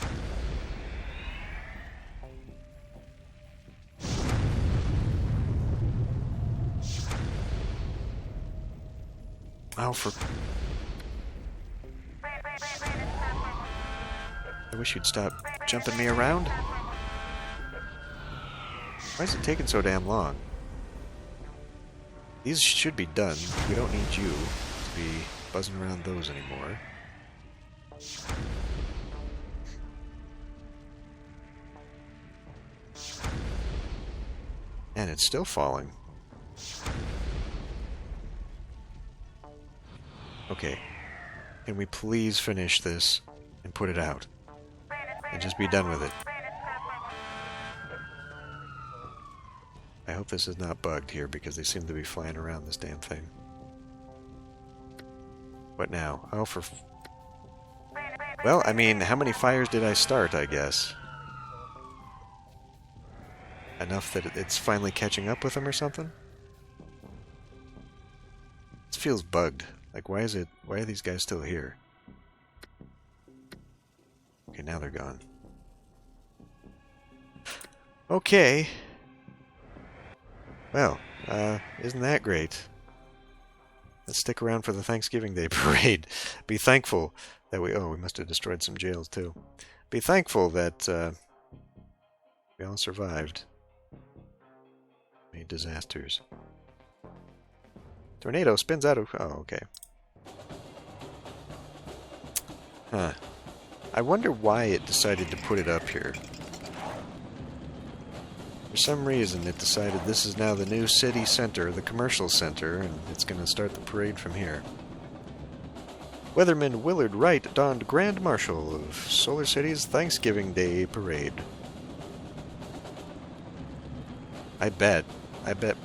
A: Oh, for... I wish you'd stop jumping me around. Why is it taking so damn long? These should be done. We don't need you to be buzzing around those anymore. And it's still falling. Okay. Can we please finish this and put it out? And just be done with it. I hope this is not bugged here because they seem to be flying around this damn thing. What now? Oh, for... Well, I mean, how many fires did I start, I guess? Enough that it's finally catching up with them or something? This feels bugged. Like, why are these guys still here? Okay, now they're gone. Okay. Well, isn't that great? Let's stick around for the Thanksgiving Day parade. Be thankful that we must have destroyed some jails too. Be thankful that we all survived many disasters. Tornado spins out of... Oh, okay. Huh. I wonder why it decided to put it up here. For some reason, it decided this is now the new city center, the commercial center, and it's going to start the parade from here. Weatherman Willard Wright donned Grand Marshal of Solar City's Thanksgiving Day Parade. I bet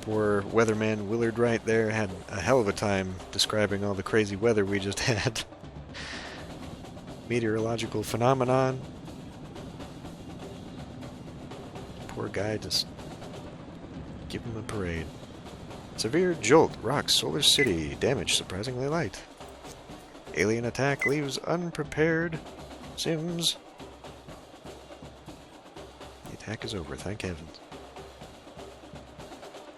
A: poor Weatherman Willard Wright there had a hell of a time describing all the crazy weather we just had. Meteorological phenomenon. Poor guy, just give him a parade. Severe jolt rocks Solar City. Damage surprisingly light. Alien attack leaves unprepared Sims. The attack is over, thank heavens.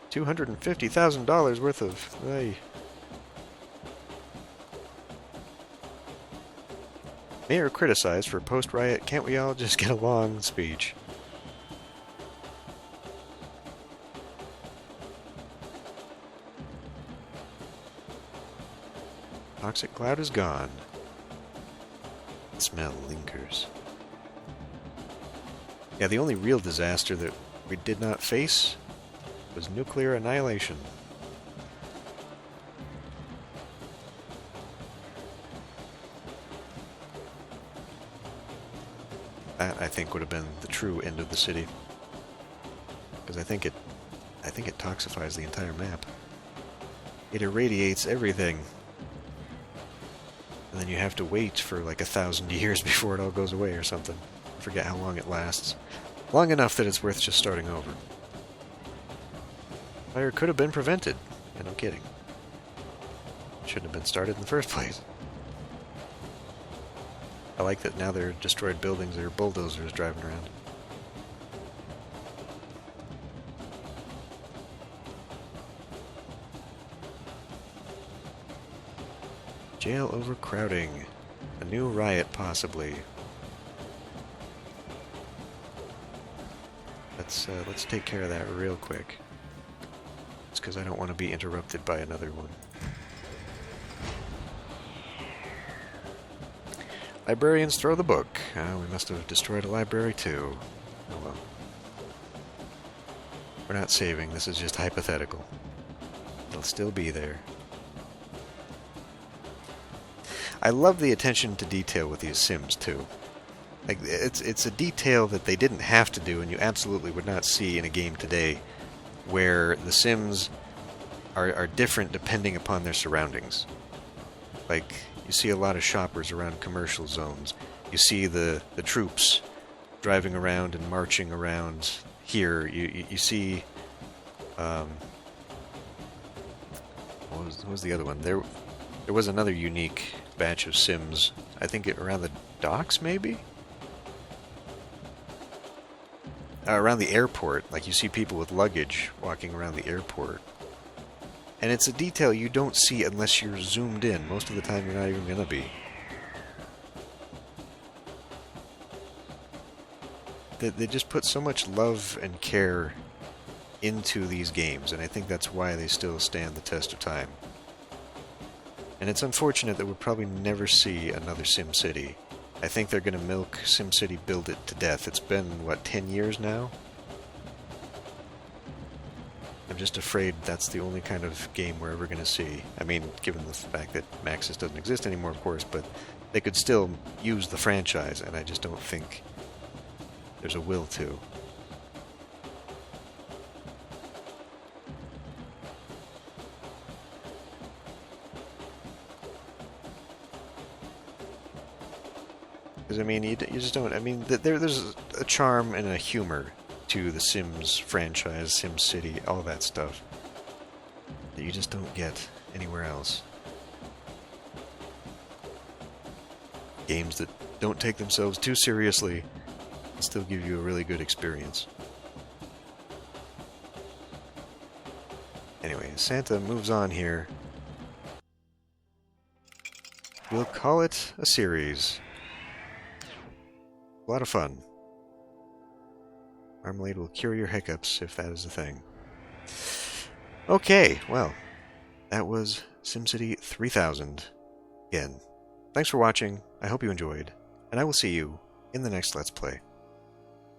A: $250,000 worth of... Ay. Mayor criticized for post-riot "Can't we all just get along?" speech. Toxic cloud is gone. The smell lingers. Yeah, the only real disaster that we did not face was nuclear annihilation. That, I think, would have been the true end of the city. Because I think it toxifies the entire map. It irradiates everything. And then you have to wait for like 1,000 years before it all goes away or something. I forget how long it lasts. Long enough that it's worth just starting over. Fire could have been prevented. Yeah, no kidding. Shouldn't have been started in the first place. I like that now they're destroyed buildings, there are bulldozers driving around. Jail overcrowding. A new riot, possibly. Let's take care of that real quick. It's because I don't want to be interrupted by another one. Librarians throw the book. We must have destroyed a library too. Oh well. We're not saving, this is just hypothetical. It'll still be there. I love the attention to detail with these Sims too. Like, it's a detail that they didn't have to do and you absolutely would not see in a game today, where the Sims are different depending upon their surroundings. Like, you see a lot of shoppers around commercial zones. You see the troops driving around and marching around here, you see, what was the other one? There was another unique batch of Sims. I think around the docks, maybe? Around the airport. Like, you see people with luggage walking around the airport. And it's a detail you don't see unless you're zoomed in. Most of the time, you're not even going to be. They just put so much love and care into these games, and I think that's why they still stand the test of time. And it's unfortunate that we'll probably never see another SimCity. I think they're going to milk SimCity Build It to death. It's been, what, 10 years now? I'm just afraid that's the only kind of game we're ever going to see. I mean, given the fact that Maxis doesn't exist anymore, of course, but they could still use the franchise, and I just don't think there's a will to. Because, I mean, you just don't... I mean, there's a charm and a humor to the Sims franchise, SimCity, all that stuff, that you just don't get anywhere else. Games that don't take themselves too seriously and still give you a really good experience. Anyway, Santa moves on here. We'll call it a series. A lot of fun. Marmalade will cure your hiccups, if that is a thing. Okay, well, that was SimCity 3000. Again, thanks for watching, I hope you enjoyed, and I will see you in the next Let's Play.